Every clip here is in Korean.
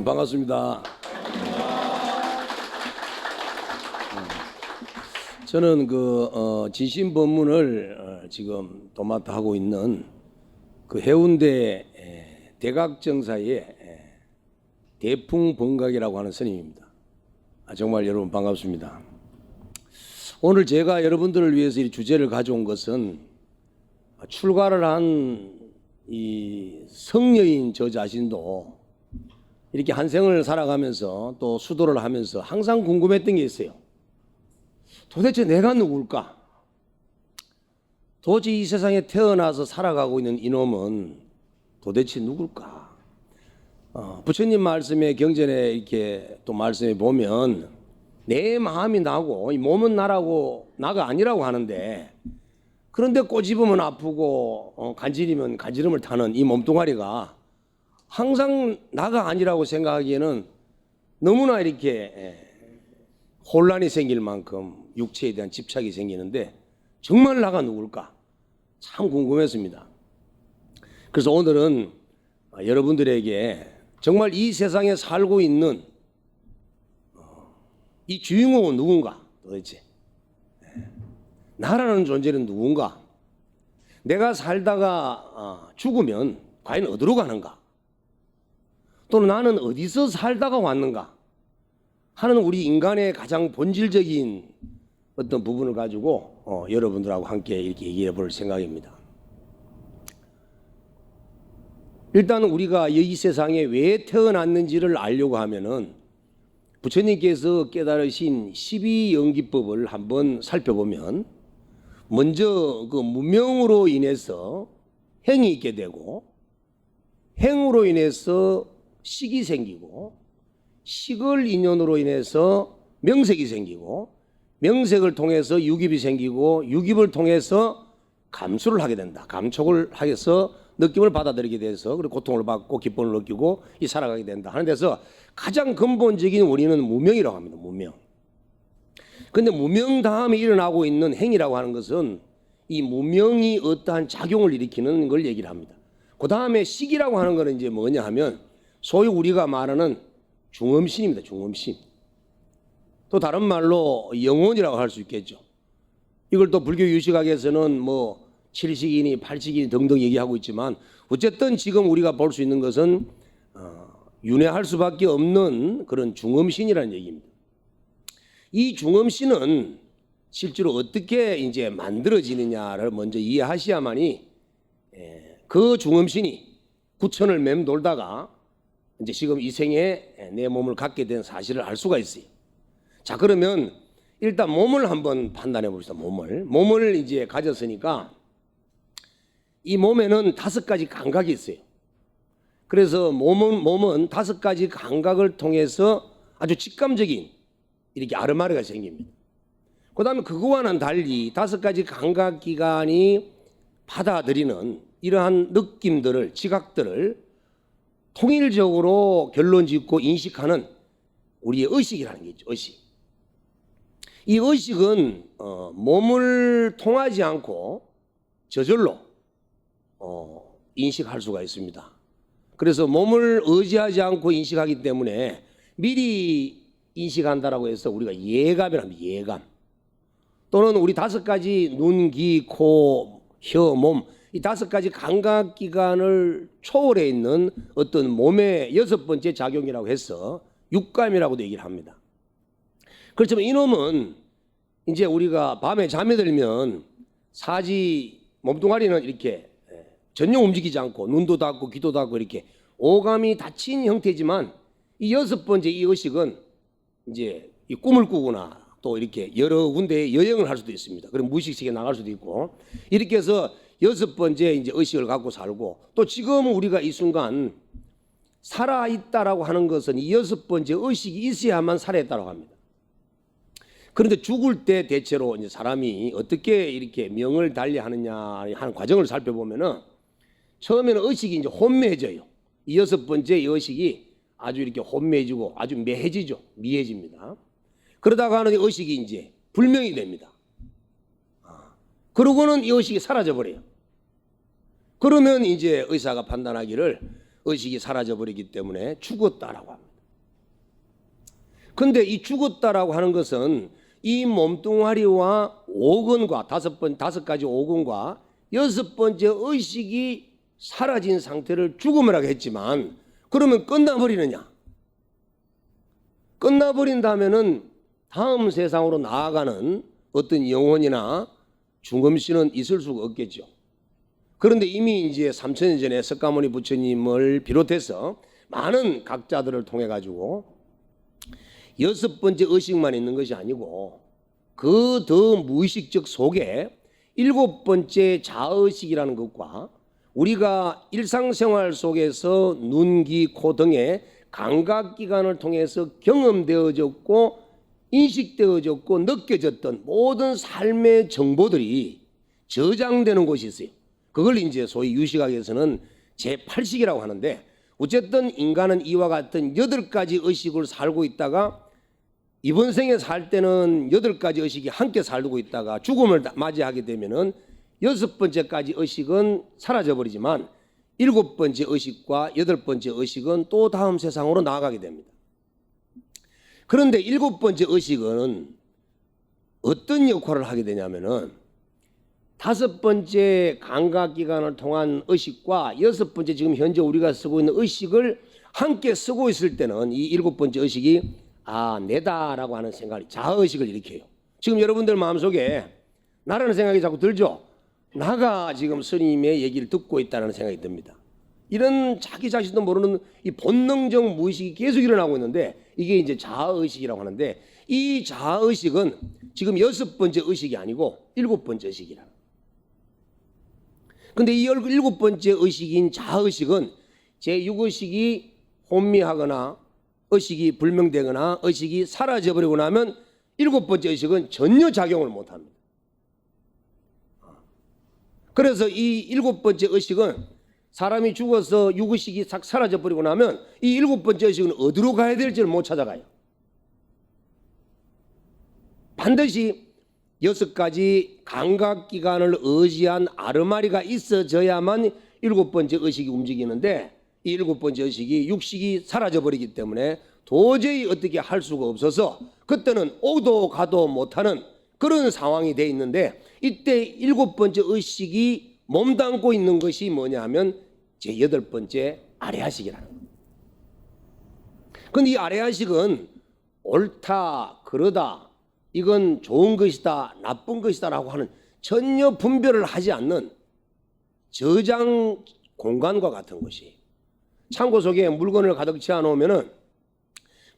여러분 반갑습니다. 저는 진신 법문을 지금 도맡아 하고 있는 그 해운대 대각정사의 대풍번각이라고 하는 스님입니다. 정말 여러분 반갑습니다. 오늘 제가 여러분들을 위해서 이 주제를 가져온 것은 출가를 한 이 성녀인 저 자신도 이렇게 한 생을 살아가면서 또 수도를 하면서 항상 궁금했던 게 있어요. 도대체 내가 누굴까? 도대체 이 세상에 태어나서 살아가고 있는 이놈은 도대체 누굴까? 부처님 말씀에 경전에 이렇게 또 말씀에 보면 내 마음이 나고 이 몸은 나라고 나가 아니라고 하는데, 그런데 꼬집으면 아프고 간지리면 간지럼을 타는 이 몸뚱아리가 항상 나가 아니라고 생각하기에는 너무나 이렇게 혼란이 생길 만큼 육체에 대한 집착이 생기는데, 정말 나가 누굴까? 참 궁금했습니다. 그래서 오늘은 여러분들에게 정말 이 세상에 살고 있는 이 주인공은 누군가, 도대체 나라는 존재는 누군가, 내가 살다가 죽으면 과연 어디로 가는가, 또는 나는 어디서 살다가 왔는가 하는 우리 인간의 가장 본질적인 어떤 부분을 가지고 여러분들하고 함께 이렇게 얘기해 볼 생각입니다. 일단 우리가 이 세상에 왜 태어났는지를 알려고 하면은 부처님께서 깨달으신 12연기법을 한번 살펴보면, 먼저 그 무명으로 인해서 행이 있게 되고, 행으로 인해서 식이 생기고, 식을 인연으로 인해서 명색이 생기고, 명색을 통해서 유깁이 생기고, 유깁을 통해서 감수를 하게 된다. 감촉을 해서 느낌을 받아들이게 돼서 그리고 고통을 받고 기쁨을 느끼고 이 살아가게 된다 하는 데서 가장 근본적인 원인은 무명이라고 합니다. 무명. 근데 무명 다음에 일어나고 있는 행이라고 하는 것은 이 무명이 어떠한 작용을 일으키는 걸 얘기를 합니다. 그 다음에 식이라고 하는 것은 이제 뭐냐 하면 소위 우리가 말하는 중음신입니다. 중음신. 또 다른 말로 영혼이라고 할 수 있겠죠. 이걸 또 불교 유식학에서는 뭐 7식이니 8식이니 등등 얘기하고 있지만, 어쨌든 지금 우리가 볼 수 있는 것은 윤회할 수밖에 없는 그런 중음신이라는 얘기입니다. 이 중음신은 실제로 어떻게 이제 만들어지느냐를 먼저 이해하셔야만이 그 중음신이 구천을 맴돌다가 이제 지금 이 생에 내 몸을 갖게 된 사실을 알 수가 있어요. 자, 그러면 일단 몸을 한번 판단해 봅시다. 몸을 이제 가졌으니까 이 몸에는 5가지 감각이 있어요. 그래서 몸은 5가지 감각을 통해서 아주 직감적인 이렇게 아르마리가 생깁니다. 그 다음에 그거와는 달리 5가지 감각기관이 받아들이는 이러한 느낌들을, 지각들을 통일적으로 결론 짓고 인식하는 우리의 의식이라는 게 있죠. 의식. 이 의식은 몸을 통하지 않고 저절로 인식할 수가 있습니다. 그래서 몸을 의지하지 않고 인식하기 때문에 미리 인식한다라고 해서 우리가 예감이라 합니다. 예감. 또는 우리 5가지 눈, 귀, 코, 혀, 몸, 이 5가지 감각기관을 초월해 있는 어떤 몸의 6번째 작용이라고 해서 육감이라고도 얘기를 합니다. 그렇지만 이놈은 이제 우리가 밤에 잠에 들면 사지 몸뚱아리는 이렇게 전혀 움직이지 않고 눈도 닫고 귀도 닫고 이렇게 오감이 닫힌 형태지만, 이 6번째 이 의식은 이제 이 꿈을 꾸거나 또 이렇게 여러 군데에 여행을 할 수도 있습니다. 그럼 무의식세계에 나갈 수도 있고, 이렇게 해서 6번째 이제 의식을 갖고 살고, 또 지금 우리가 이 순간 살아있다라고 하는 것은 이 6번째 의식이 있어야만 살아있다고 합니다. 그런데 죽을 때 대체로 이제 사람이 어떻게 이렇게 명을 달리하느냐 하는 과정을 살펴보면은, 처음에는 의식이 이제 혼미해져요. 이 6번째 의식이 아주 이렇게 혼미해지고 아주 매해지죠. 미해집니다. 그러다가는 의식이 이제 불명이 됩니다. 그러고는 이 의식이 사라져 버려요. 그러면 이제 의사가 판단하기를 의식이 사라져 버리기 때문에 죽었다라고 합니다. 근데 이 죽었다라고 하는 것은 이 몸뚱아리와 오건과 다섯 가지 오건과 여섯 번째 의식이 사라진 상태를 죽음이라고 했지만, 그러면 끝나버리느냐? 끝나버린다면은 다음 세상으로 나아가는 어떤 영혼이나 중음신은 있을 수가 없겠죠. 그런데 이미 이제 3000년 전에 석가모니 부처님을 비롯해서 많은 각자들을 통해 가지고 여섯 번째 의식만 있는 것이 아니고 그 더 무의식적 속에 일곱 번째 자의식이라는 것과 우리가 일상생활 속에서 눈, 귀, 코 등의 감각기관을 통해서 경험되어졌고 인식되어졌고 느껴졌던 모든 삶의 정보들이 저장되는 곳이 있어요. 그걸 이제 소위 유시학에서는 제8식이라고 하는데, 어쨌든 인간은 이와 같은 8가지 의식을 살고 있다가 이번 생에 살 때는 8가지 의식이 함께 살고 있다가 죽음을 맞이하게 되면은 6번째까지 의식은 사라져버리지만 7번째 의식과 8번째 의식은 또 다음 세상으로 나아가게 됩니다. 그런데 7번째 의식은 어떤 역할을 하게 되냐면은 5번째 감각기관을 통한 의식과 6번째 지금 현재 우리가 쓰고 있는 의식을 함께 쓰고 있을 때는 이 7번째 의식이 내다라고 하는 생각이 자의식을 일으켜요. 지금 여러분들 마음속에 나라는 생각이 자꾸 들죠. 나가 지금 스님의 얘기를 듣고 있다는 생각이 듭니다. 이런 자기 자신도 모르는 이 본능적 무의식이 계속 일어나고 있는데, 이게 이제 자의식이라고 하는데, 이 자의식은 지금 6번째 의식이 아니고 7번째 의식이라. 근데 이 7번째 의식인 자의식은 제6의식이 혼미하거나 의식이 불명되거나 의식이 사라져버리고 나면 7번째 의식은 전혀 작용을 못합니다. 그래서 이 7번째 의식은 사람이 죽어서 6의식이 싹 사라져버리고 나면 이 7번째 의식은 어디로 가야 될지를 못 찾아가요. 반드시 6가지 감각기관을 의지한 아르마리가 있어져야만 7번째 의식이 움직이는데, 이 7번째 의식이 육식이 사라져버리기 때문에 도저히 어떻게 할 수가 없어서 그때는 오도 가도 못하는 그런 상황이 돼 있는데, 이때 7번째 의식이 몸담고 있는 것이 뭐냐 하면 제8번째 아레아식이라는 겁니다. 그런데 이 아레아식은 옳다 그러다, 이건 좋은 것이다 나쁜 것이다 라고 하는 전혀 분별을 하지 않는 저장 공간과 같은 것이, 창고 속에 물건을 가득 채워놓으면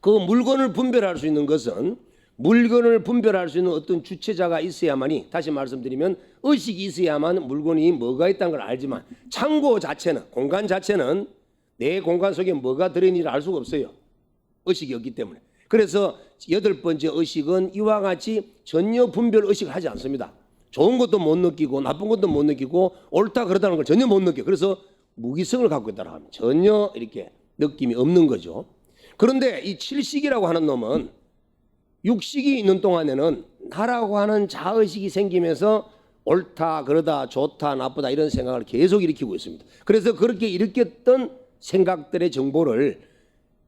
그 물건을 분별할 수 있는 것은 물건을 분별할 수 있는 어떤 주체자가 있어야만이, 다시 말씀드리면 의식이 있어야만 물건이 뭐가 있다는 걸 알지만, 창고 자체는, 공간 자체는 내 공간 속에 뭐가 들어있는지를 알 수가 없어요. 의식이 없기 때문에. 그래서 8번째 의식은 이와 같이 전혀 분별 의식을 하지 않습니다. 좋은 것도 못 느끼고 나쁜 것도 못 느끼고 옳다 그러다는 걸 전혀 못 느껴요. 그래서 무기성을 갖고 있다고 합니다. 전혀 이렇게 느낌이 없는 거죠. 그런데 이 7식이라고 하는 놈은 육식이 있는 동안에는 나라고 하는 자의식이 생기면서 옳다 그러다 좋다 나쁘다 이런 생각을 계속 일으키고 있습니다. 그래서 그렇게 일으켰던 생각들의 정보를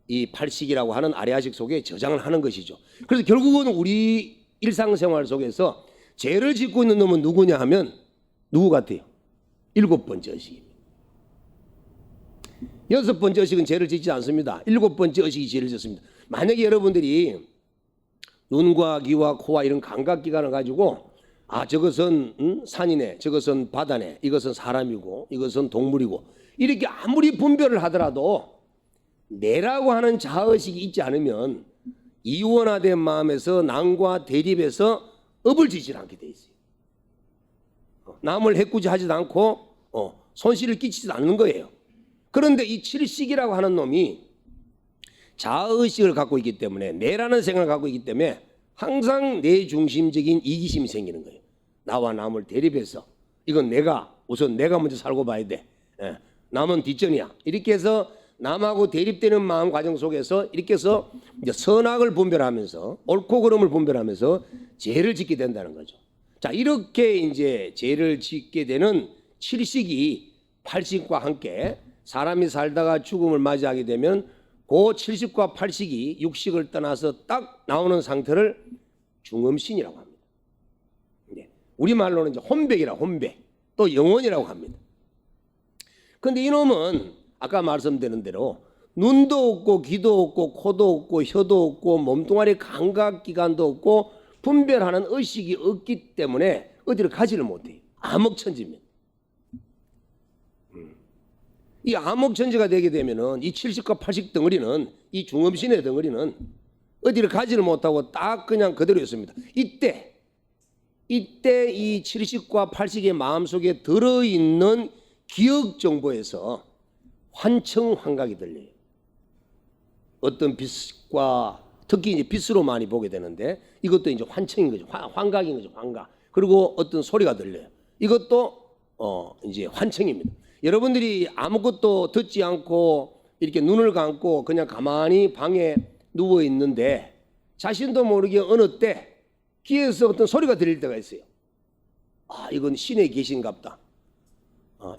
이 8식이라고 하는 아레아식 속에 저장을 하는 것이죠. 그래서 결국은 우리 일상생활 속에서 죄를 짓고 있는 놈은 누구냐 하면 누구 같아요? 7번째 의식입니다. 6번째 의식은 죄를 짓지 않습니다. 7번째 의식이 죄를 짓습니다. 만약에 여러분들이 눈과 귀와 코와 이런 감각기관을 가지고 저것은 산이네, 저것은 바다네, 이것은 사람이고 이것은 동물이고 이렇게 아무리 분별을 하더라도 내라고 하는 자의식이 있지 않으면 이원화된 마음에서 남과 대립해서 업을 지지 않게 돼 있어요. 남을 해꾸지하지도 않고 손실을 끼치지도 않는 거예요. 그런데 이 7식이라고 하는 놈이 자의식을 갖고 있기 때문에, 내라는 생각을 갖고 있기 때문에 항상 내 중심적인 이기심이 생기는 거예요. 나와 남을 대립해서 이건 우선 내가 먼저 살고 봐야 돼. 남은 뒷전이야. 이렇게 해서 남하고 대립되는 마음 과정 속에서 이렇게 해서 이제 선악을 분별하면서 옳고 그름을 분별하면서 죄를 짓게 된다는 거죠. 자, 이렇게 이제 죄를 짓게 되는 7식이 8식과 함께 사람이 살다가 죽음을 맞이하게 되면 그 70과 80이 육식을 떠나서 딱 나오는 상태를 중음신이라고 합니다. 우리말로는 이제 혼백이라고, 혼백. 또 영혼이라고 합니다. 그런데 이놈은 아까 말씀드린 대로 눈도 없고 귀도 없고 코도 없고 혀도 없고 몸뚱아리 감각기관도 없고 분별하는 의식이 없기 때문에 어디를 가지를 못해요. 암흑천지입니다. 이 암흑천지가 되게 되면은 이 70과 80 덩어리는, 이 중음신의 덩어리는 어디를 가지를 못하고 딱 그냥 그대로 있습니다. 이때 이 70과 80의 마음속에 들어있는 기억 정보에서 환청 환각이 들려요. 어떤 빛과 특히 이제 빛으로 많이 보게 되는데 이것도 이제 환청인 거죠. 환각인 거죠. 환각. 그리고 어떤 소리가 들려요. 이것도 이제 환청입니다. 여러분들이 아무것도 듣지 않고 이렇게 눈을 감고 그냥 가만히 방에 누워 있는데 자신도 모르게 어느 때 귀에서 어떤 소리가 들릴 때가 있어요. 아, 이건 신의 계신갑다.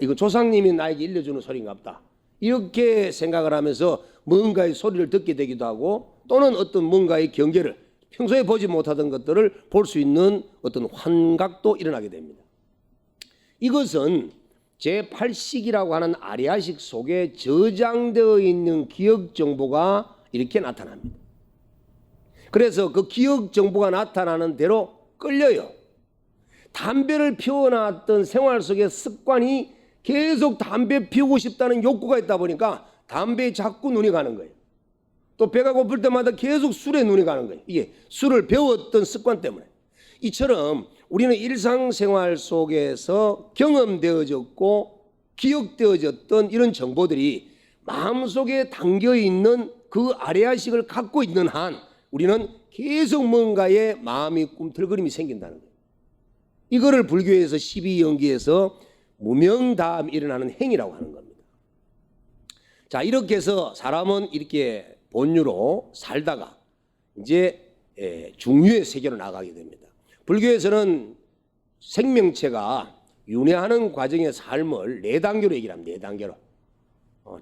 이건 조상님이 나에게 일러주는 소리인갑다. 이렇게 생각을 하면서 뭔가의 소리를 듣게 되기도 하고 또는 어떤 뭔가의 경계를 평소에 보지 못하던 것들을 볼 수 있는 어떤 환각도 일어나게 됩니다. 이것은 제8식이라고 하는 아리아식 속에 저장되어 있는 기억 정보가 이렇게 나타납니다. 그래서 그 기억 정보가 나타나는 대로 끌려요. 담배를 피워놨던 생활 속의 습관이 계속 담배 피우고 싶다는 욕구가 있다 보니까 담배에 자꾸 눈이 가는 거예요. 또 배가 고플 때마다 계속 술에 눈이 가는 거예요. 이게 술을 배웠던 습관 때문에. 이처럼 우리는 일상생활 속에서 경험되어졌고 기억되어졌던 이런 정보들이 마음속에 담겨있는 그 아레아식을 갖고 있는 한 우리는 계속 뭔가에 마음이 꿈틀거림이 생긴다는 거예요. 이거를 불교에서 12연기에서 무명다함이 일어나는 행위라고 하는 겁니다. 자, 이렇게 해서 사람은 이렇게 본유로 살다가 이제 중유의 세계로 나가게 됩니다. 불교에서는 생명체가 윤회하는 과정의 삶을 4단계로 얘기를 합니다. 4단계로.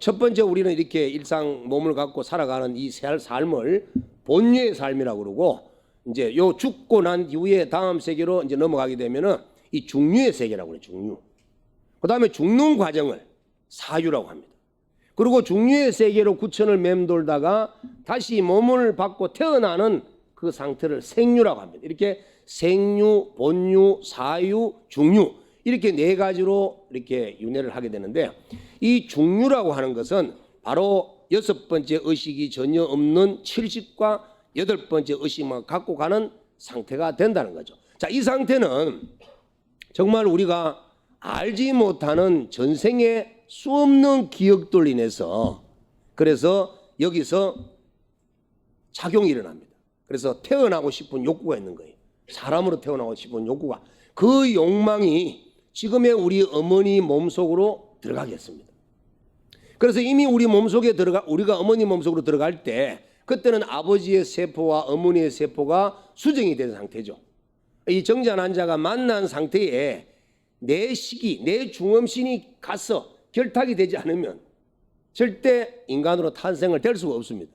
첫 번째 우리는 이렇게 일상 몸을 갖고 살아가는 이 삶을 본유의 삶이라고 그러고 이제 요 죽고 난 이후에 다음 세계로 이제 넘어가게 되면은 이 중유의 세계라고 그래요. 중유. 그다음에 죽는 과정을 사유라고 합니다. 그리고 중유의 세계로 구천을 맴돌다가 다시 몸을 받고 태어나는 그 상태를 생유라고 합니다. 이렇게 생유, 본유, 사유, 중유 이렇게 4가지로 이렇게 윤회를 하게 되는데 이 중유라고 하는 것은 바로 6번째 의식이 전혀 없는 70과 8번째 의식만 갖고 가는 상태가 된다는 거죠. 자, 이 상태는 정말 우리가 알지 못하는 전생의 수없는 기억들로 인해서 그래서 여기서 작용이 일어납니다. 그래서 태어나고 싶은 욕구가 있는 거예요. 사람으로 태어나고 싶은 욕구가. 그 욕망이 지금의 우리 어머니 몸속으로 들어가겠습니다. 그래서 이미 우리 몸속에 우리가 어머니 몸속으로 들어갈 때 그때는 아버지의 세포와 어머니의 세포가 수정이 된 상태죠. 이 정자난자가 만난 상태에 내 식이, 내 중음신이 가서 결탁이 되지 않으면 절대 인간으로 탄생을 될 수가 없습니다.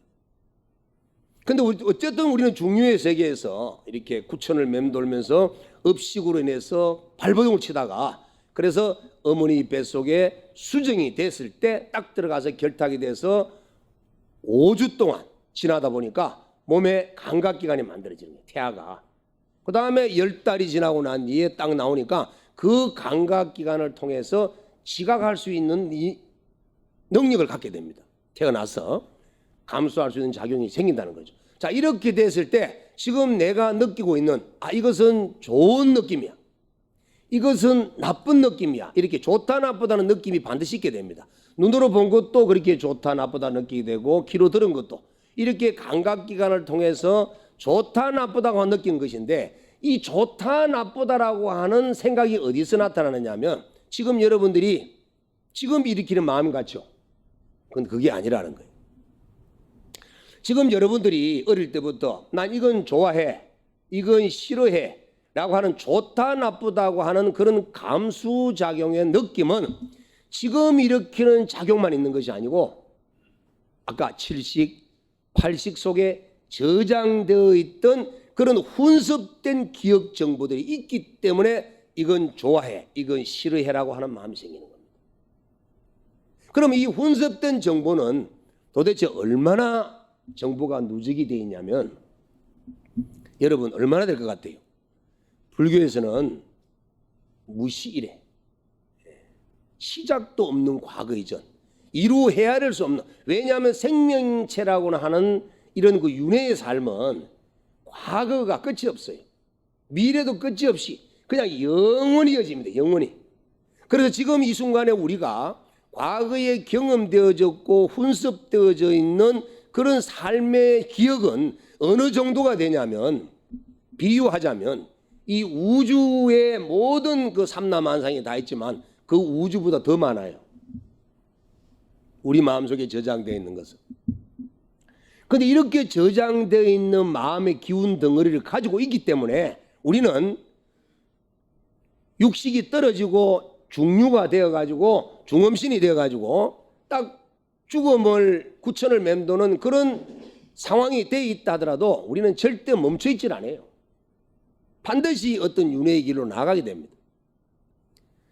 근데 어쨌든 우리는 중유의 세계에서 이렇게 구천을 맴돌면서 업식으로 인해서 발버둥을 치다가 그래서 어머니 뱃속에 수정이 됐을 때 딱 들어가서 결탁이 돼서 5주 동안 지나다 보니까 몸에 감각기관이 만들어지는 거예요. 태아가. 그 다음에 10달이 지나고 난 뒤에 딱 나오니까 그 감각기관을 통해서 지각할 수 있는 이 능력을 갖게 됩니다. 태어나서 감수할 수 있는 작용이 생긴다는 거죠. 자, 이렇게 됐을 때 지금 내가 느끼고 있는 이것은 좋은 느낌이야. 이것은 나쁜 느낌이야. 이렇게 좋다 나쁘다는 느낌이 반드시 있게 됩니다. 눈으로 본 것도 그렇게 좋다 나쁘다 느끼게 되고 귀로 들은 것도 이렇게 감각기관을 통해서 좋다 나쁘다고 느낀 것인데 이 좋다 나쁘다라고 하는 생각이 어디서 나타나느냐 하면 지금 여러분들이 지금 일으키는 마음 같죠. 그건 그게 아니라는 거예요. 지금 여러분들이 어릴 때부터 난 이건 좋아해, 이건 싫어해 라고 하는 좋다 나쁘다고 하는 그런 감수작용의 느낌은 지금 일으키는 작용만 있는 것이 아니고 아까 7식, 8식 속에 저장되어 있던 그런 혼섭된 기억 정보들이 있기 때문에 이건 좋아해, 이건 싫어해라고 하는 마음이 생기는 겁니다. 그럼 이 혼섭된 정보는 도대체 얼마나 정보가 누적이 되어 있냐면, 여러분 얼마나 될 것 같아요? 불교에서는 무시이래, 시작도 없는 과거 이전, 이루 헤아릴 수 없는, 왜냐하면 생명체라고 하는 이런 그 윤회의 삶은 과거가 끝이 없어요. 미래도 끝이 없이 그냥 영원히 이어집니다. 영원히. 그래서 지금 이 순간에 우리가 과거에 경험되어졌고 훈습되어져 있는 그런 삶의 기억은 어느 정도가 되냐면, 비유하자면 이 우주의 모든 그 삼라만상이 다 있지만 그 우주보다 더 많아요. 우리 마음속에 저장되어 있는 것은. 그런데 이렇게 저장되어 있는 마음의 기운 덩어리를 가지고 있기 때문에 우리는 육식이 떨어지고 중류가 되어가지고 중음신이 되어가지고 딱 죽음을 구천을 맴도는 그런 상황이 되어 있다 하더라도 우리는 절대 멈춰있질 않아요. 반드시 어떤 윤회의 길로 나가게 됩니다.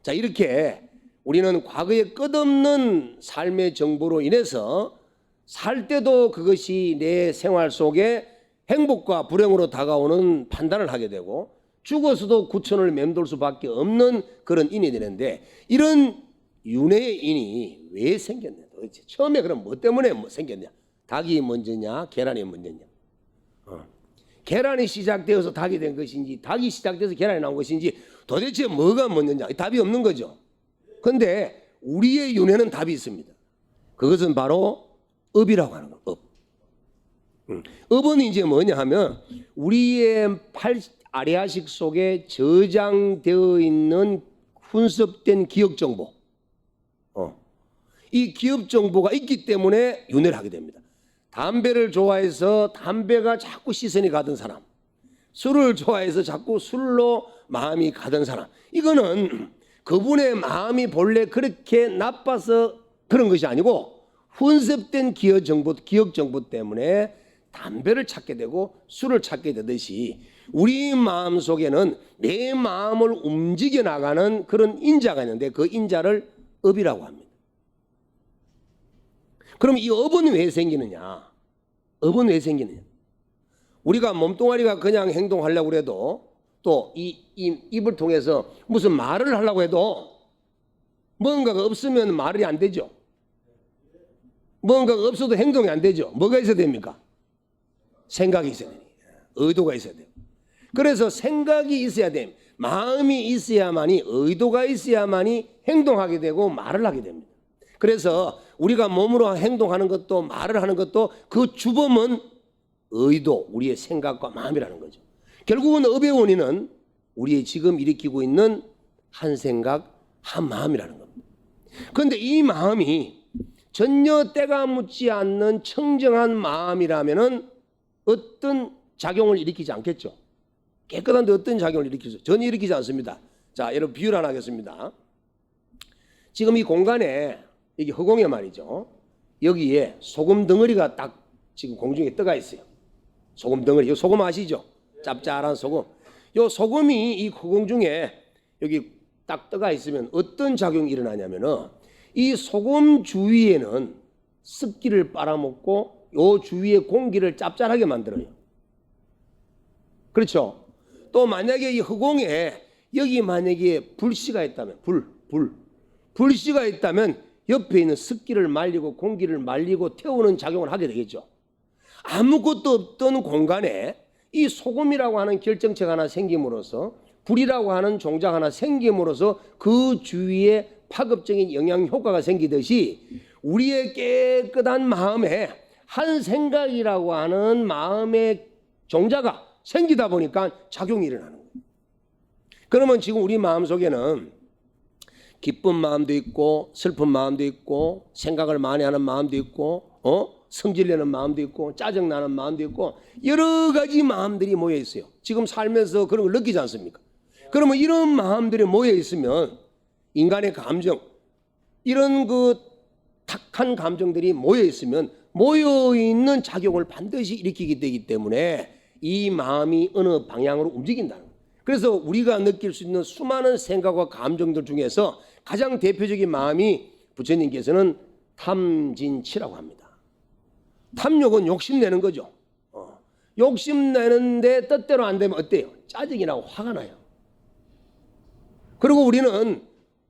자, 이렇게 우리는 과거의 끝없는 삶의 정보로 인해서 살 때도 그것이 내 생활 속에 행복과 불행으로 다가오는 판단을 하게 되고, 죽어서도 구천을 맴돌 수밖에 없는 그런 인이 되는데, 이런 윤회의 인이 왜 생겼냐 도대체. 처음에 그럼 뭐 때문에 생겼냐? 닭이 먼저냐 계란이 먼저냐? 계란이 시작되어서 닭이 된 것인지, 닭이 시작돼서 계란이 나온 것인지, 도대체 뭐가 먼저냐? 답이 없는 거죠. 그런데 우리의 윤회는 답이 있습니다. 그것은 바로 업이라고 하는 거예요. 업. 업은 이제 뭐냐 하면 우리의 아래아식 속에 저장되어 있는 훈습된 기억 정보, 이 기억 정보가 있기 때문에 윤회를 하게 됩니다. 담배를 좋아해서 담배가 자꾸 시선이 가던 사람, 술을 좋아해서 자꾸 술로 마음이 가던 사람, 이거는 그분의 마음이 본래 그렇게 나빠서 그런 것이 아니고 혼습된 기억 정보 때문에 담배를 찾게 되고 술을 찾게 되듯이, 우리 마음 속에는 내 마음을 움직여 나가는 그런 인자가 있는데 그 인자를 업이라고 합니다. 그럼 이 업은 왜 생기느냐? 업은 왜 생기느냐? 우리가 몸뚱아리가 그냥 행동하려고 해도, 또 이 입을 통해서 무슨 말을 하려고 해도 뭔가가 없으면 말이 안 되죠. 뭔가가 없어도 행동이 안 되죠. 뭐가 있어야 됩니까? 생각이 있어야 돼요. 의도가 있어야 돼요. 그래서 생각이 있어야 됩니다. 마음이 있어야만이, 의도가 있어야만이 행동하게 되고 말을 하게 됩니다. 그래서 우리가 몸으로 행동하는 것도 말을 하는 것도 그 주범은 의도, 우리의 생각과 마음이라는 거죠. 결국은 업의 원인은 우리의 지금 일으키고 있는 한 생각, 한 마음이라는 겁니다. 그런데 이 마음이 전혀 때가 묻지 않는 청정한 마음이라면은 어떤 작용을 일으키지 않겠죠. 깨끗한데 어떤 작용을 일으키죠? 전혀 일으키지 않습니다. 자, 여러분 비유를 하나 하겠습니다. 지금 이 공간에, 여기 허공에 말이죠, 여기에 소금 덩어리가 딱 지금 공중에 떠가 있어요. 소금 덩어리, 이 소금 아시죠? 짭짤한 소금. 이 소금이 이 허공 중에 여기 딱 떠가 있으면 어떤 작용이 일어나냐면은, 이 소금 주위에는 습기를 빨아먹고 요 주위의 공기를 짭짤하게 만들어요. 그렇죠? 또 만약에 이 허공에 여기 만약에 불씨가 있다면, 불씨가 있다면 옆에 있는 습기를 말리고 공기를 말리고 태우는 작용을 하게 되겠죠. 아무것도 없던 공간에 이 소금이라고 하는 결정체가 하나 생김으로써, 불이라고 하는 종작 하나 생김으로써 그 주위에 파급적인 영향 효과가 생기듯이, 우리의 깨끗한 마음에 한 생각이라고 하는 마음의 종자가 생기다 보니까 작용이 일어나는 거예요. 그러면 지금 우리 마음속에는 기쁜 마음도 있고 슬픈 마음도 있고 생각을 많이 하는 마음도 있고 성질내는 마음도 있고 짜증나는 마음도 있고 여러 가지 마음들이 모여 있어요. 지금 살면서 그런 걸 느끼지 않습니까? 그러면 이런 마음들이 모여 있으면 인간의 감정, 이런 그 탁한 감정들이 모여 있으면 모여있는 작용을 반드시 일으키게 되기 때문에 이 마음이 어느 방향으로 움직인다는 거예요. 그래서 우리가 느낄 수 있는 수많은 생각과 감정들 중에서 가장 대표적인 마음이 부처님께서는 탐진치라고 합니다. 탐욕은 욕심내는 거죠. 욕심내는데 뜻대로 안 되면 어때요? 짜증이 나고 화가 나요. 그리고 우리는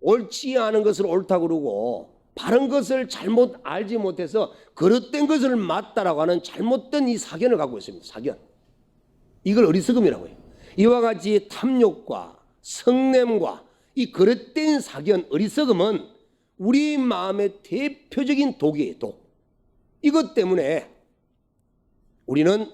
옳지 않은 것을 옳다고 그러고 바른 것을 잘못 알지 못해서 그릇된 것을 맞다라고 하는 잘못된 이 사견을 갖고 있습니다. 사견. 이걸 어리석음이라고 해요. 이와 같이 탐욕과 성냄과 이 그릇된 사견, 어리석음은 우리 마음의 대표적인 독이에요. 독. 이것 때문에 우리는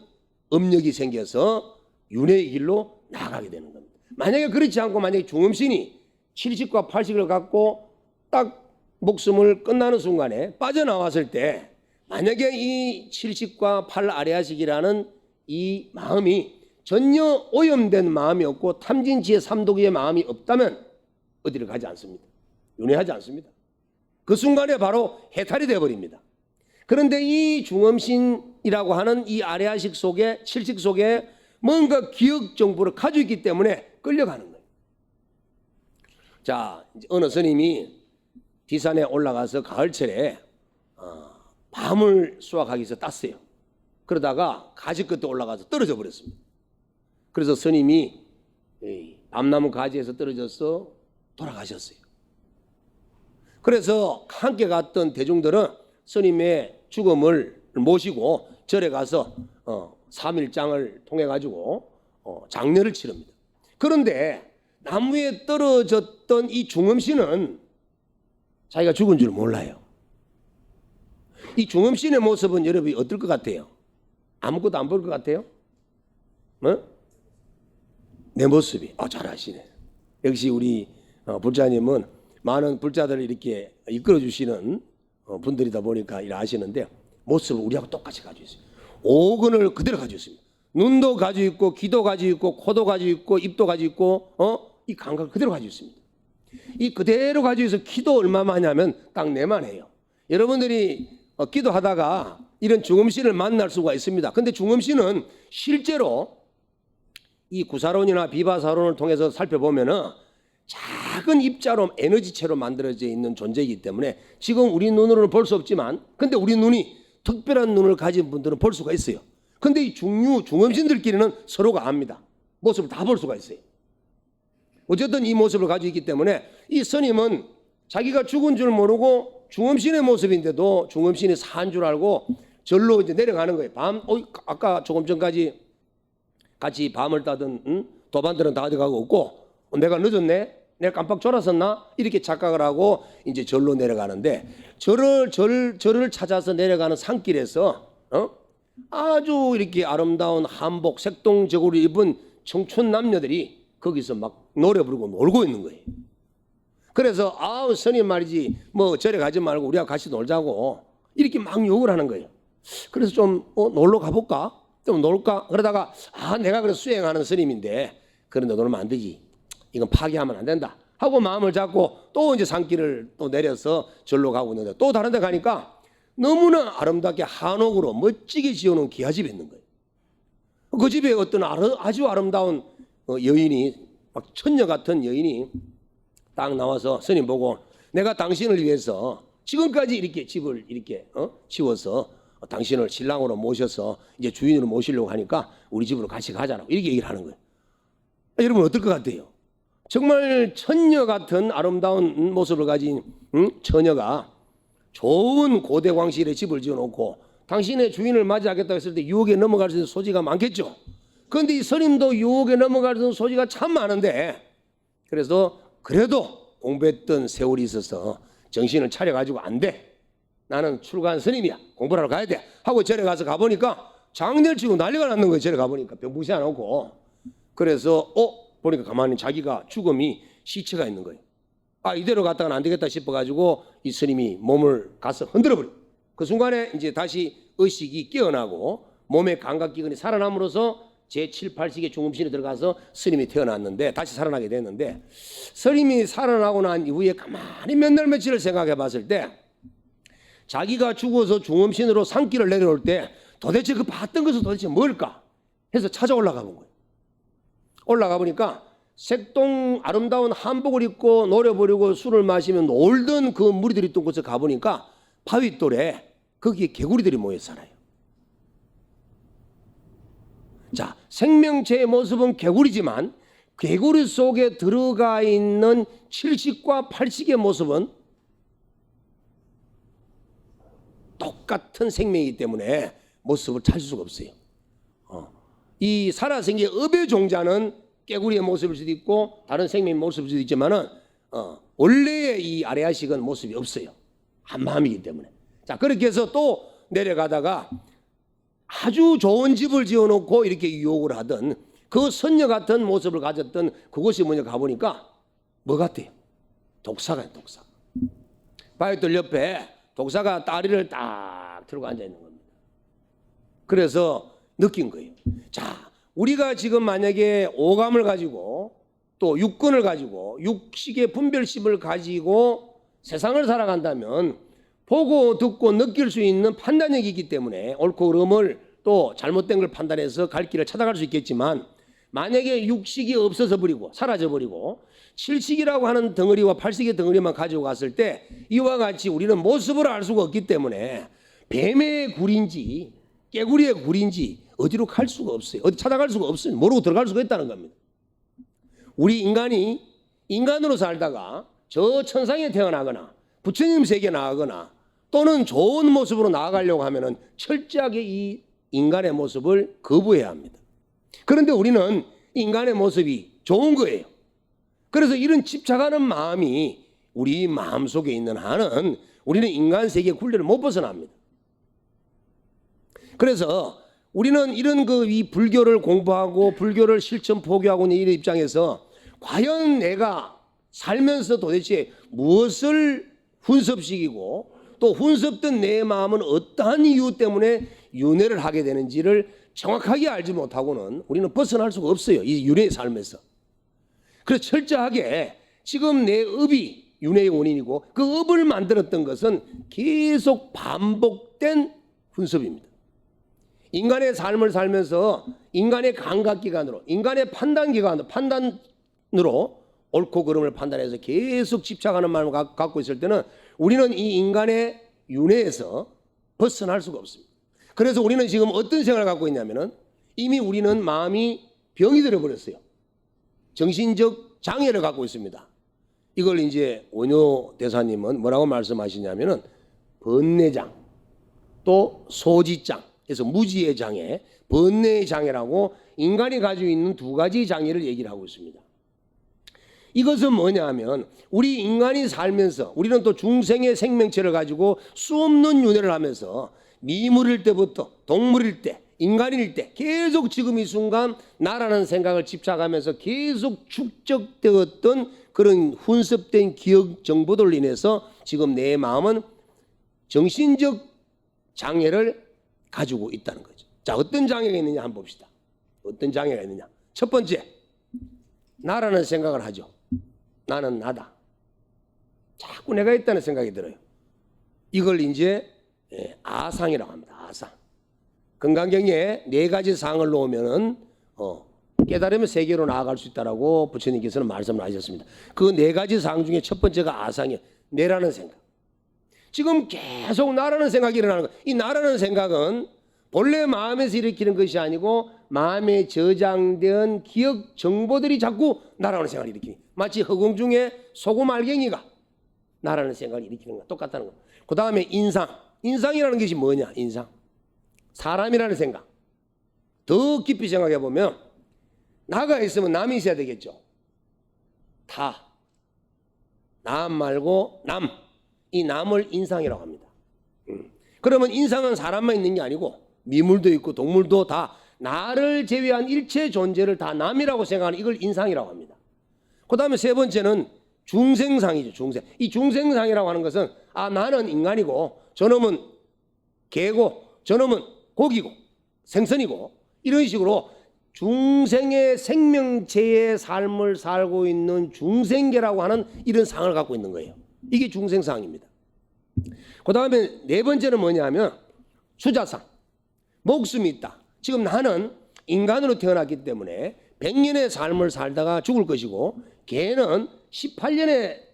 업력이 생겨서 윤회의 길로 나아가게 되는 겁니다. 만약에 그렇지 않고 만약에 중음신이 70과 80을 갖고 딱 목숨을 끝나는 순간에 빠져나왔을 때 만약에 이 70과 8 아래아식이라는 이 마음이 전혀 오염된 마음이 없고 탐진치의 삼독의 마음이 없다면 어디를 가지 않습니다. 윤회하지 않습니다. 그 순간에 바로 해탈이 되어버립니다. 그런데 이 중음신이라고 하는 이 아래아식 속에 70 속에 뭔가 기억 정보를 가지고 있기 때문에 끌려가는 거예요. 자, 어느 스님이 디산에 올라가서 가을철에 밤을 수확하기 위해서 땄어요. 그러다가 가지 끝에 올라가서 떨어져 버렸습니다. 그래서 스님이 밤나무 가지에서 떨어져서 돌아가셨어요. 그래서 함께 갔던 대중들은 스님의 죽음을 모시고 절에 가서 3일장을 통해 가지고 장례를 치릅니다. 그런데 나무에 떨어졌던 이 중음신은 자기가 죽은 줄 몰라요. 이 중음신의 모습은 여러분이 어떨 것 같아요? 아무것도 안 보일 것 같아요? 내 모습이 잘 아시네. 역시 우리 불자님은 많은 불자들을 이렇게 이끌어 주시는 분들이다 보니까 이렇게 아시는데 모습을 우리하고 똑같이 가지고 있어요. 오근을 그대로 가지고 있습니다. 눈도 가지고 있고 귀도 가지고 있고 코도 가지고 있고 입도 가지고 있고 이 감각을 그대로 가지고 있습니다. 이 그대로 가지고 있어서 기도 얼마만 하면 딱 내만 해요. 여러분들이 기도하다가 이런 중음신을 만날 수가 있습니다. 근데 중음신은 실제로 이 구사론이나 비바사론을 통해서 살펴보면은 작은 입자로 에너지체로 만들어져 있는 존재이기 때문에 지금 우리 눈으로는 볼 수 없지만 근데 우리 눈이 특별한 눈을 가진 분들은 볼 수가 있어요. 근데 이 중음신들끼리는 서로가 압니다. 모습을 다 볼 수가 있어요. 어쨌든 이 모습을 가지고 있기 때문에 이 스님은 자기가 죽은 줄 모르고 중음신의 모습인데도 중음신이 산 줄 알고 절로 이제 내려가는 거예요. 아까 조금 전까지 같이 밤을 따던 도반들은 다 어디 가고 없고 내가 늦었네? 내가 깜빡 졸았었나? 이렇게 착각을 하고 이제 절로 내려가는데 절을 찾아서 내려가는 산길에서 아주 이렇게 아름다운 한복 색동저고를 입은 청춘 남녀들이 거기서 막 노래 부르고 놀고 있는 거예요. 그래서 스님 말이지 뭐 절에 가지 말고 우리하고 같이 놀자고 이렇게 막 욕을 하는 거예요. 그래서 좀 놀러 가볼까? 좀 놀까? 그러다가 내가 그래서 수행하는 스님인데 그런데 놀면 안 되지. 이건 파괴하면 안 된다 하고 마음을 잡고 또 이제 산길을 또 내려서 절로 가고 있는데 또 다른 데 가니까 너무나 아름답게 한옥으로 멋지게 지어놓은 기와집이 있는 거예요. 그 집에 어떤 아주 아름다운 여인이 막 처녀 같은 여인이 딱 나와서 스님 보고 내가 당신을 위해서 지금까지 이렇게 집을 이렇게 지워서 당신을 신랑으로 모셔서 이제 주인으로 모시려고 하니까 우리 집으로 같이 가자라고 이렇게 얘기를 하는 거예요. 여러분 어떨 것 같아요? 정말 처녀 같은 아름다운 모습을 가진 처녀가 좋은 고대 광실에 집을 지어놓고 당신의 주인을 맞이하겠다고 했을 때 유혹에 넘어갈 수 있는 소지가 많겠죠. 그런데 이 스님도 유혹에 넘어갈 수 있는 소지가 참 많은데 그래서 그래도 공부했던 세월이 있어서 정신을 차려가지고 안 돼. 나는 출가한 스님이야. 공부를 하러 가야 돼. 하고 절에 가서 가보니까 장례를 치고 난리가 났는 거예요. 절에 가보니까 병부시 안 오고. 그래서 보니까 가만히 자기가 죽음이 시체가 있는 거예요. 이대로 갔다가는 안 되겠다 싶어가지고 이 스님이 몸을 가서 흔들어버려. 그 순간에 이제 다시 의식이 깨어나고 몸의 감각기관이 살아남으로써 제7, 8식의 중음신에 들어가서 스님이 태어났는데 다시 살아나게 됐는데 스님이 살아나고 난 이후에 가만히 몇 날 며칠을 생각해 봤을 때 자기가 죽어서 중음신으로 산길을 내려올 때 도대체 그 봤던 것은 도대체 뭘까 해서 찾아 올라가 본 거예요. 올라가 보니까 색동 아름다운 한복을 입고 노래 부르고 술을 마시며 놀던 그 무리들이 있던 곳에 가보니까 바위돌에 거기에 개구리들이 모여 살아요. 자, 생명체의 모습은 개구리지만 개구리 속에 들어가 있는 칠식과 팔식의 모습은 똑같은 생명이기 때문에 모습을 찾을 수가 없어요. 이 살아생긴 업의 종자는 깨구리의 모습일 수도 있고 다른 생명의 모습일 수도 있지만은 원래의 이 아레아식은 모습이 없어요. 한마음이기 때문에. 자, 그렇게 해서 또 내려가다가 아주 좋은 집을 지어놓고 이렇게 유혹을 하던 그 선녀 같은 모습을 가졌던 그곳이 뭐냐 가보니까 뭐 같아요? 독사가요, 독사. 바위돌 옆에 독사가 다리를 딱 들고 앉아 있는 겁니다. 그래서 느낀 거예요. 자, 우리가 지금 만약에 오감을 가지고 또 육근을 가지고 육식의 분별심을 가지고 세상을 살아간다면 보고 듣고 느낄 수 있는 판단력이 있기 때문에 옳고 그름을 또 잘못된 걸 판단해서 갈 길을 찾아갈 수 있겠지만 만약에 육식이 없어져 버리고 사라져 버리고 칠식이라고 하는 덩어리와 팔식의 덩어리만 가지고 갔을 때 이와 같이 우리는 모습을 알 수가 없기 때문에 뱀의 굴인지 깨구리의 굴인지 어디로 갈 수가 없어요. 어디 찾아갈 수가 없어요. 모르고 들어갈 수가 있다는 겁니다. 우리 인간이 인간으로 살다가 저 천상에 태어나거나 부처님 세계에 나가거나 또는 좋은 모습으로 나아가려고 하면은 철저하게 이 인간의 모습을 거부해야 합니다. 그런데 우리는 인간의 모습이 좋은 거예요. 그래서 이런 집착하는 마음이 우리 마음속에 있는 한은 우리는 인간 세계의 굴레를 못 벗어납니다. 그래서 우리는 이런 이 불교를 공부하고 불교를 실천 포교하고 있는 이런 입장에서 과연 내가 살면서 도대체 무엇을 훈습시키고 또 훈습된 내 마음은 어떠한 이유 때문에 윤회를 하게 되는지를 정확하게 알지 못하고는 우리는 벗어날 수가 없어요. 이 윤회의 삶에서. 그래서 철저하게 지금 내 업이 윤회의 원인이고 그 업을 만들었던 것은 계속 반복된 훈습입니다. 인간의 삶을 살면서 인간의 감각기관으로 인간의 판단기관으로 판단으로 옳고 그름을 판단해서 계속 집착하는 마음을 갖고 있을 때는 우리는 이 인간의 윤회에서 벗어날 수가 없습니다. 그래서 우리는 지금 어떤 생각을 갖고 있냐면은 이미 우리는 마음이 병이 들어버렸어요. 정신적 장애를 갖고 있습니다. 이걸 이제 원효 대사님은 뭐라고 말씀하시냐면은 번뇌장 또 소지장 그래서 무지의 장애, 번뇌의 장애라고 인간이 가지고 있는 두 가지 장애를 얘기를 하고 있습니다. 이것은 뭐냐 하면 우리 인간이 살면서 우리는 또 중생의 생명체를 가지고 수없는 윤회를 하면서 미물일 때부터 동물일 때 인간일 때 계속 지금 이 순간 나라는 생각을 집착하면서 계속 축적되었던 그런 훈습된 기억 정보들로 인해서 지금 내 마음은 정신적 장애를 가지고 있다는 거죠. 자, 어떤 장애가 있느냐 한번 봅시다. 어떤 장애가 있느냐. 첫 번째, 나라는 생각을 하죠. 나는 나다. 자꾸 내가 있다는 생각이 들어요. 이걸 이제 아상이라고 합니다. 아상. 건강경에 4가지 상을 놓으면은 깨달으면 세계로 나아갈 수 있다라고 부처님께서는 말씀을 하셨습니다. 그 4가지 상 중에 첫 번째가 아상이에요. 내라는 생각. 지금 계속 나라는 생각이 일어나는 거예요. 이 나라는 생각은 본래 마음에서 일으키는 것이 아니고 마음에 저장된 기억 정보들이 자꾸 나라는 생각을 일으키는 거예요. 마치 허공 중에 소금 알갱이가 나라는 생각을 일으키는 거 똑같다는 거예요. 그 다음에 인상. 인상이라는 것이 뭐냐? 인상. 사람이라는 생각. 더 깊이 생각해 보면 나가 있으면 남이 있어야 되겠죠. 타. 남 말고 남. 이 남을 인상이라고 합니다. 그러면 인상은 사람만 있는 게 아니고 미물도 있고 동물도 다 나를 제외한 일체 존재를 다 남이라고 생각하는 이걸 인상이라고 합니다. 그 다음에 세 번째는 중생상이죠. 중생. 이 중생상이라고 하는 것은 나는 인간이고 저놈은 개고 저놈은 고기고 생선이고 이런 식으로 중생의 생명체의 삶을 살고 있는 중생계라고 하는 이런 상을 갖고 있는 거예요. 이게 중생상입니다. 그 다음에 네 번째는 뭐냐면 수자상, 목숨이 있다. 지금 나는 인간으로 태어났기 때문에 100년의 삶을 살다가 죽을 것이고 걔는 18년의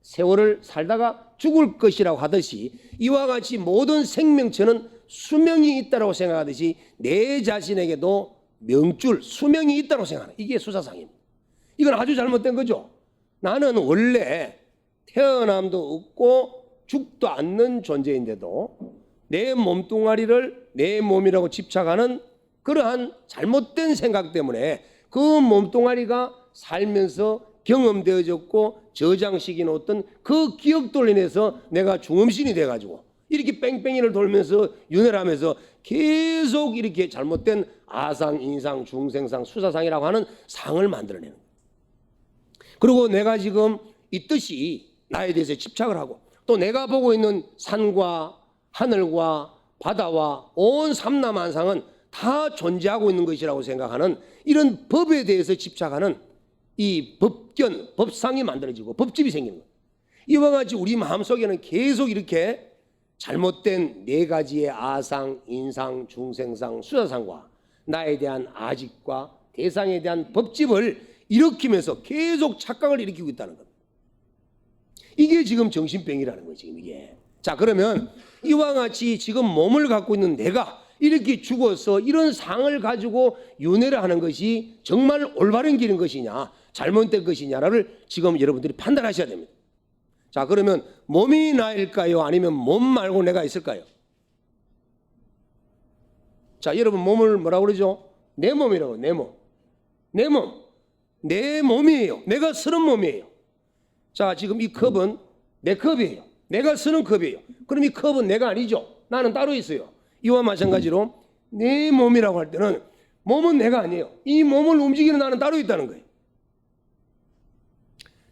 세월을 살다가 죽을 것이라고 하듯이 이와 같이 모든 생명체는 수명이 있다고 생각하듯이 내 자신에게도 명줄, 수명이 있다고 생각하는 이게 수사상입니다. 이건 아주 잘못된 거죠. 나는 원래 태어남도 없고 죽도 않는 존재인데도 내 몸뚱아리를 내 몸이라고 집착하는 그러한 잘못된 생각 때문에 그 몸뚱아리가 살면서 경험되어졌고 저장시킨 어떤 그 기억들로 인해서 내가 중음신이 돼가지고 이렇게 뺑뺑이를 돌면서 윤회를 하면서 계속 이렇게 잘못된 아상, 인상, 중생상, 수사상이라고 하는 상을 만들어내는 거예요. 그리고 내가 지금 이 뜻이 나에 대해서 집착을 하고 또 내가 보고 있는 산과 하늘과 바다와 온 삼라만상은 다 존재하고 있는 것이라고 생각하는 이런 법에 대해서 집착하는 이 법견, 법상이 만들어지고 법집이 생기는 거예요. 이와 같이 우리 마음속에는 계속 이렇게 잘못된 네 가지의 아상, 인상, 중생상, 수사상과 나에 대한 아직과 대상에 대한 법집을 일으키면서 계속 착각을 일으키고 있다는 겁니다. 이게 지금 정신병이라는 거예요. 지금 이게. 자, 그러면 이와 같이 지금 몸을 갖고 있는 내가 이렇게 죽어서 이런 상을 가지고 윤회를 하는 것이 정말 올바른 길인 것이냐 잘못된 것이냐를 지금 여러분들이 판단하셔야 됩니다. 자, 그러면 몸이 나일까요? 아니면 몸 말고 내가 있을까요? 자, 여러분 몸을 뭐라고 그러죠? 내 몸이라고. 내 몸. 내 몸. 내 몸이에요. 내가 쓰는 몸이에요. 자, 지금 이 컵은 내 컵이에요. 내가 쓰는 컵이에요. 그럼 이 컵은 내가 아니죠. 나는 따로 있어요. 이와 마찬가지로 내 몸이라고 할 때는 몸은 내가 아니에요. 이 몸을 움직이는 나는 따로 있다는 거예요.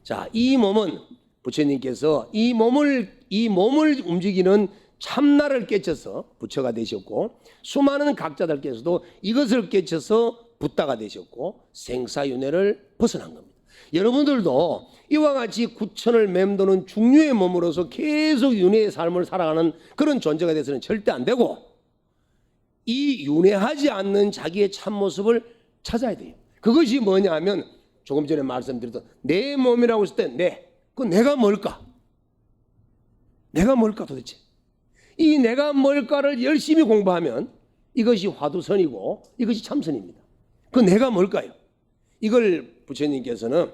자, 이 몸은 부처님께서 이 몸을 움직이는 참나를 깨쳐서 부처가 되셨고 수많은 각자들께서도 이것을 깨쳐서 붓다가 되셨고 생사윤회를 벗어난 겁니다. 여러분들도 이와 같이 구천을 맴도는 중류의 몸으로서 계속 윤회의 삶을 살아가는 그런 존재가 돼서는 절대 안 되고 이 윤회하지 않는 자기의 참모습을 찾아야 돼요. 그것이 뭐냐 하면 조금 전에 말씀드렸던 내 몸이라고 했을 때 그 내가 뭘까? 내가 뭘까 도대체? 이 내가 뭘까를 열심히 공부하면 이것이 화두선이고 이것이 참선입니다. 그 내가 뭘까요? 이걸 부처님께서는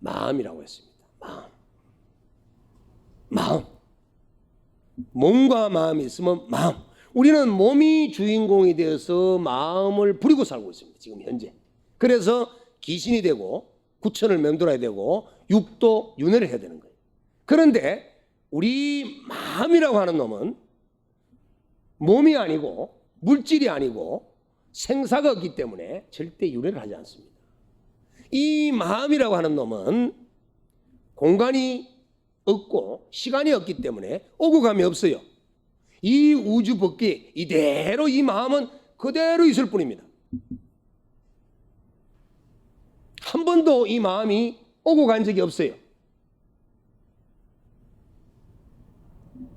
마음이라고 했습니다. 마음. 몸과 마음이 있으면 마음. 우리는 몸이 주인공이 되어서 마음을 부리고 살고 있습니다. 지금 현재. 그래서 귀신이 되고 구천을 맴돌아야 되고 육도 윤회를 해야 되는 거예요. 그런데 우리 마음이라고 하는 놈은 몸이 아니고 물질이 아니고 생사가 없기 때문에 절대 윤회를 하지 않습니다. 이 마음이라고 하는 놈은 공간이 없고 시간이 없기 때문에 오고 감이 없어요. 이 우주 법계 이대로 이 마음은 그대로 있을 뿐입니다. 한 번도 이 마음이 오고 간 적이 없어요.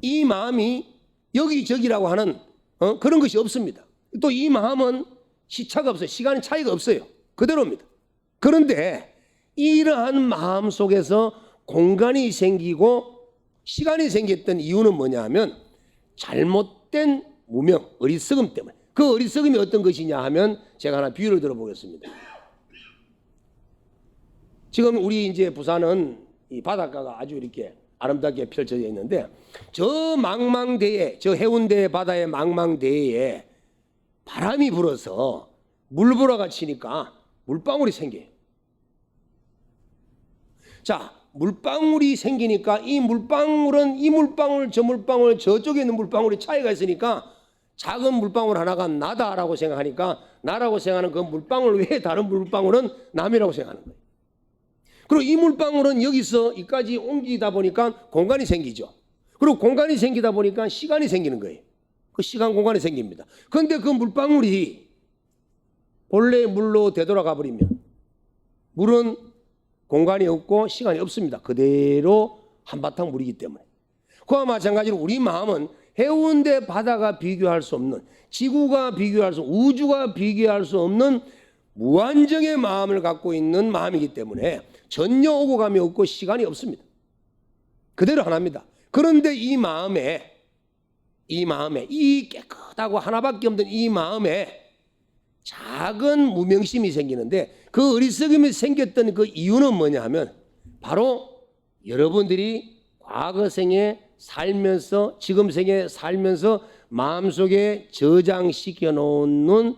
이 마음이 여기저기라고 하는 그런 것이 없습니다. 또 이 마음은 시차가 없어요. 시간 차이가 없어요. 그대로입니다. 그런데 이러한 마음 속에서 공간이 생기고 시간이 생겼던 이유는 뭐냐 하면 잘못된 무명, 어리석음 때문에. 그 어리석음이 어떤 것이냐 하면 제가 하나 비유를 들어보겠습니다. 지금 우리 이제 부산은 이 바닷가가 아주 이렇게 아름답게 펼쳐져 있는데 저 망망대해, 저 해운대 바다의 망망대해에 바람이 불어서 물보라가 치니까 물방울이 생겨요. 자, 물방울이 생기니까 이 물방울은 이 물방울, 저 물방울, 저쪽에 있는 물방울이 차이가 있으니까 작은 물방울 하나가 나다라고 생각하니까 나라고 생각하는 그 물방울 외에 다른 물방울은 남이라고 생각하는 거예요. 그리고 이 물방울은 여기서 여기까지 옮기다 보니까 공간이 생기죠. 그리고 공간이 생기다 보니까 시간이 생기는 거예요. 그 시간 공간이 생깁니다. 그런데 그 물방울이 본래 물로 되돌아가 버리면 물은 공간이 없고 시간이 없습니다. 그대로 한바탕 물이기 때문에. 그와 마찬가지로 우리 마음은 해운대 바다가 비교할 수 없는, 지구가 비교할 수, 우주가 비교할 수 없는 무한정의 마음을 갖고 있는 마음이기 때문에 전혀 오고 감이 없고 시간이 없습니다. 그대로 하나입니다. 그런데 이 마음에 이 깨끗하고 하나밖에 없는 이 마음에 작은 무명심이 생기는데, 그 어리석음이 생겼던 그 이유는 뭐냐 하면 바로 여러분들이 과거 생에 살면서, 지금 생에 살면서 마음속에 저장시켜 놓는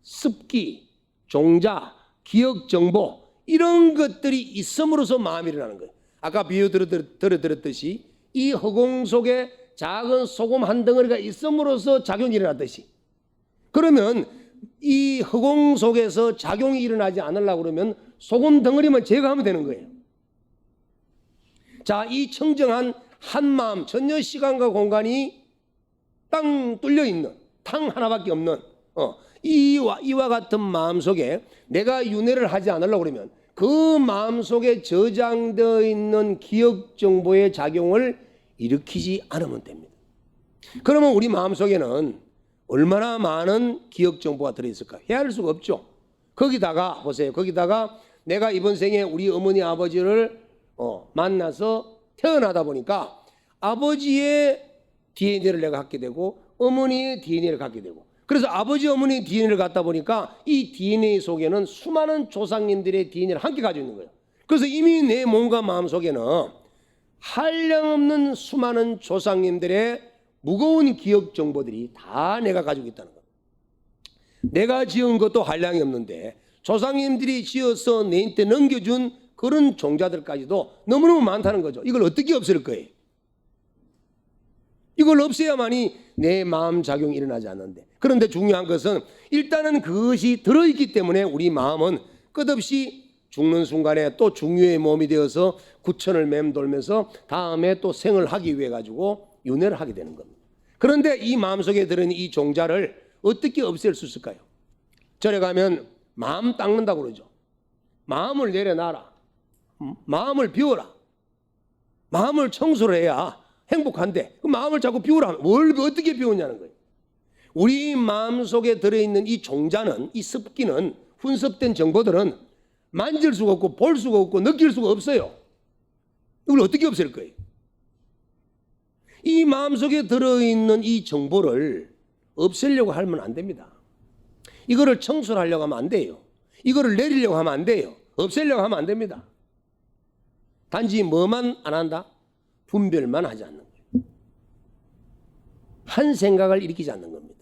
습기, 종자, 기억 정보, 이런 것들이 있음으로써 마음이 일어나는 거예요. 아까 비유 들었듯이 이 허공 속에 작은 소금 한 덩어리가 있음으로써 작용이 일어났듯이, 그러면 이 허공 속에서 작용이 일어나지 않으려고 그러면 소금 덩어리만 제거하면 되는 거예요. 자, 이 청정한 한 마음, 전혀 시간과 공간이 땅 뚫려 있는, 탕 하나밖에 없는 이와 같은 마음 속에 내가 윤회를 하지 않으려고 그러면 그 마음 속에 저장되어 있는 기억 정보의 작용을 일으키지 않으면 됩니다. 그러면 우리 마음 속에는 얼마나 많은 기억 정보가 들어있을까? 헤아릴 수가 없죠. 거기다가 보세요. 거기다가 내가 이번 생에 우리 어머니 아버지를 만나서 태어나다 보니까 아버지의 DNA를 내가 갖게 되고 어머니의 DNA를 갖게 되고, 그래서 아버지 어머니 DNA를 갖다 보니까 이 DNA 속에는 수많은 조상님들의 DNA를 함께 가지고 있는 거예요. 그래서 이미 내 몸과 마음 속에는 한량없는 수많은 조상님들의 무거운 기억 정보들이 다 내가 가지고 있다는 겁니다. 내가 지은 것도 한량이 없는데 조상님들이 지어서 내한테 넘겨준 그런 종자들까지도 너무너무 많다는 거죠. 이걸 어떻게 없앨 거예요? 이걸 없애야만이 내 마음 작용이 일어나지 않는데, 그런데 중요한 것은 일단은 그것이 들어있기 때문에 우리 마음은 끝없이 죽는 순간에 또 중유의 몸이 되어서 구천을 맴돌면서 다음에 또 생을 하기 위해 가지고 윤회를 하게 되는 겁니다. 그런데 이 마음속에 들어있는 이 종자를 어떻게 없앨 수 있을까요? 절에 가면 마음 닦는다고 그러죠. 마음을 내려놔라. 마음을 비워라. 마음을 청소를 해야 행복한데 그 마음을 자꾸 비우라. 뭘 어떻게 비우냐는 거예요. 우리 마음속에 들어있는 이 종자는, 이 습기는, 훈습된 정보들은 만질 수가 없고 볼 수가 없고 느낄 수가 없어요. 이걸 어떻게 없앨 거예요? 이 마음속에 들어있는 이 정보를 없애려고 하면 안 됩니다. 이거를 청소를 하려고 하면 안 돼요. 이거를 내리려고 하면 안 돼요. 없애려고 하면 안 됩니다. 단지 뭐만 안 한다? 분별만 하지 않는 거예요. 한 생각을 일으키지 않는 겁니다.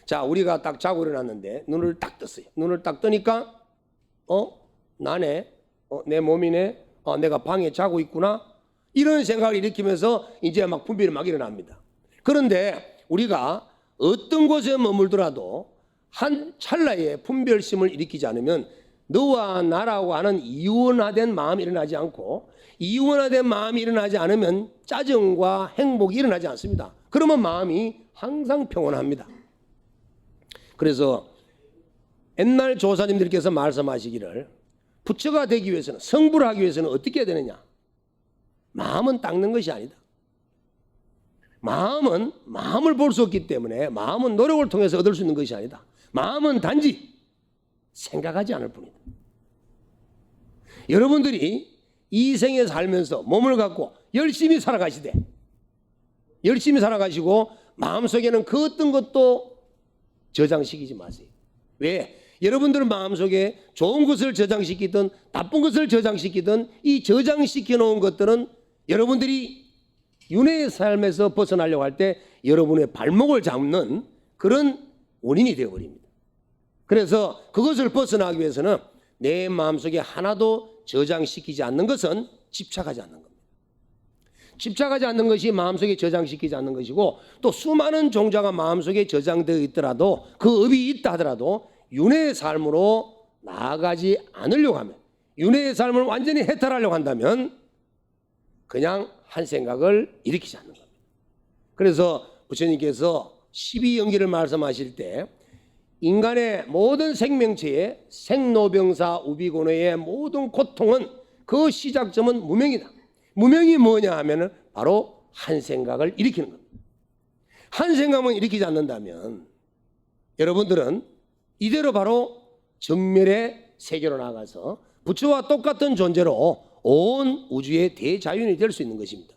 자, 우리가 딱 자고 일어났는데 눈을 딱 떴어요. 눈을 딱 뜨니까 나네, 내 몸이네, 내가 방에 자고 있구나, 이런 생각을 일으키면서 이제 막 분별이 막 일어납니다. 그런데 우리가 어떤 곳에 머물더라도 한 찰나에 분별심을 일으키지 않으면 너와 나라고 하는 이원화된 마음이 일어나지 않고, 이원화된 마음이 일어나지 않으면 짜증과 행복이 일어나지 않습니다. 그러면 마음이 항상 평온합니다. 그래서 옛날 조사님들께서 말씀하시기를 부처가 되기 위해서는, 성불을 하기 위해서는 어떻게 해야 되느냐? 마음은 닦는 것이 아니다. 마음은 마음을 볼 수 없기 때문에 마음은 노력을 통해서 얻을 수 있는 것이 아니다. 마음은 단지 생각하지 않을 뿐이다. 여러분들이 이 생에 살면서 몸을 갖고 열심히 살아가시되, 열심히 살아가시고 마음속에는 그 어떤 것도 저장시키지 마세요. 왜? 여러분들 마음속에 좋은 것을 저장시키든 나쁜 것을 저장시키든 이 저장시켜 놓은 것들은 여러분들이 윤회의 삶에서 벗어나려고 할 때 여러분의 발목을 잡는 그런 원인이 되어버립니다. 그래서 그것을 벗어나기 위해서는 내 마음속에 하나도 저장시키지 않는 것은 집착하지 않는 겁니다. 집착하지 않는 것이 마음속에 저장시키지 않는 것이고, 또 수많은 종자가 마음속에 저장되어 있더라도, 그 업이 있다 하더라도 윤회의 삶으로 나아가지 않으려고 하면, 윤회의 삶을 완전히 해탈하려고 한다면 그냥 한 생각을 일으키지 않는 겁니다. 그래서 부처님께서 12연기를 말씀하실 때 인간의 모든 생명체의 생로병사 우비고노의 모든 고통은 그 시작점은 무명이다. 무명이 뭐냐 하면은 바로 한 생각을 일으키는 겁니다. 한 생각만 일으키지 않는다면 여러분들은 이대로 바로 정멸의 세계로 나가서 부처와 똑같은 존재로 온 우주의 대자연이 될 수 있는 것입니다.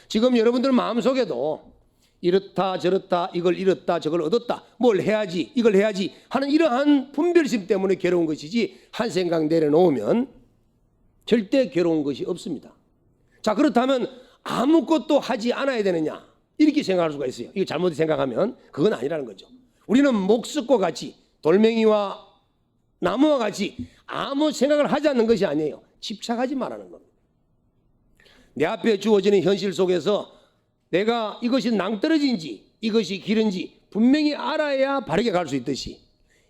지금 여러분들 마음속에도 이렇다 저렇다 이걸 잃었다 저걸 얻었다 뭘 해야지 이걸 해야지 하는 이러한 분별심 때문에 괴로운 것이지 한 생각 내려놓으면 절대 괴로운 것이 없습니다. 자, 그렇다면 아무것도 하지 않아야 되느냐 이렇게 생각할 수가 있어요. 이거 잘못 생각하면 그건 아니라는 거죠. 우리는 목석과 같이 돌멩이와 나무와 같이 아무 생각을 하지 않는 것이 아니에요. 집착하지 말라는 겁니다. 내 앞에 주어지는 현실 속에서 내가 이것이 낭떠러지인지 이것이 길인지 분명히 알아야 바르게 갈 수 있듯이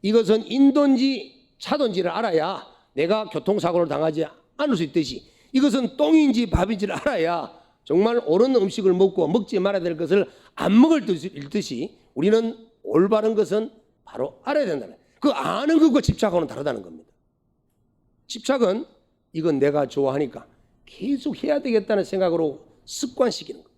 이것은 인도인지 차도인지를 알아야 내가 교통사고를 당하지 않을 수 있듯이 이것은 똥인지 밥인지를 알아야 정말 옳은 음식을 먹고 먹지 말아야 될 것을 안 먹을 듯이 우리는 올바른 것은 바로 알아야 된다는 거예요. 그 아는 것과 집착하고는 다르다는 겁니다. 집착은 이건 내가 좋아하니까 계속 해야 되겠다는 생각으로 습관시키는 거.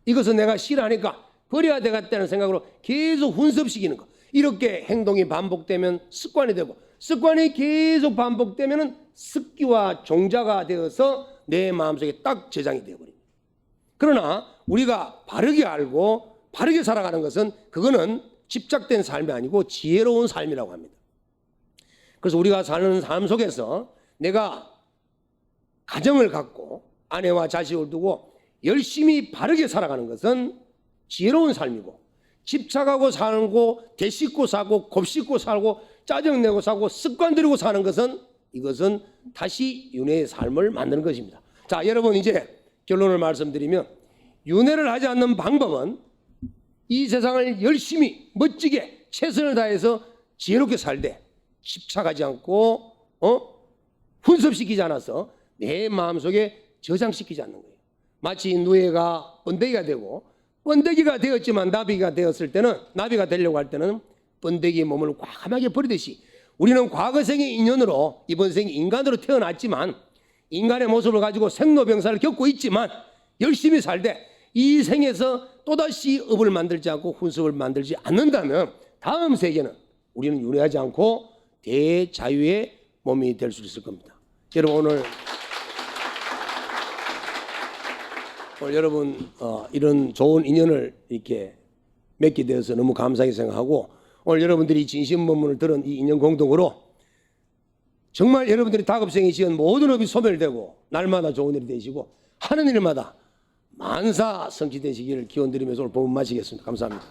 이것은 내가 싫어하니까 버려야 되겠다는 생각으로 계속 훈습시키는 거. 이렇게 행동이 반복되면 습관이 되고 습관이 계속 반복되면 습기와 종자가 되어서 내 마음속에 딱 저장이 되어버립니다. 그러나 우리가 바르게 알고 바르게 살아가는 것은 그거는 집착된 삶이 아니고 지혜로운 삶이라고 합니다. 그래서 우리가 사는 삶 속에서 내가 가정을 갖고 아내와 자식을 두고 열심히 바르게 살아가는 것은 지혜로운 삶이고 집착하고 살고 대씹고 사고 곱씹고 살고 짜증내고 사고 습관 들이고 사는 것은 이것은 다시 윤회의 삶을 만드는 것입니다. 자, 여러분 이제 결론을 말씀드리면 윤회를 하지 않는 방법은 이 세상을 열심히 멋지게 최선을 다해서 지혜롭게 살되 집착하지 않고 훈습시키지 않아서 내 마음속에 저장시키지 않는 거예요. 마치 누에가 번데기가 되고 번데기가 되었지만 나비가 되었을 때는 나비가 되려고 할 때는 번데기의 몸을 과감하게 버리듯이 우리는 과거생의 인연으로 이번 생 인간으로 태어났지만 인간의 모습을 가지고 생로병사를 겪고 있지만 열심히 살되 이 생에서 또다시 업을 만들지 않고 훈습을 만들지 않는다면 다음 세계는 우리는 윤회하지 않고 대자유의 몸이 될 수 있을 겁니다. 여러분 오늘 여러분 이런 좋은 인연을 이렇게 맺게 되어서 너무 감사하게 생각하고 오늘 여러분들이 진심법문을 들은 이 인연 공동으로 정말 여러분들이 다급생이 지은 모든 업이 소멸되고 날마다 좋은 일이 되시고 하는 일마다 만사 성취되시기를 기원드리면서 오늘 법문 마치겠습니다. 감사합니다.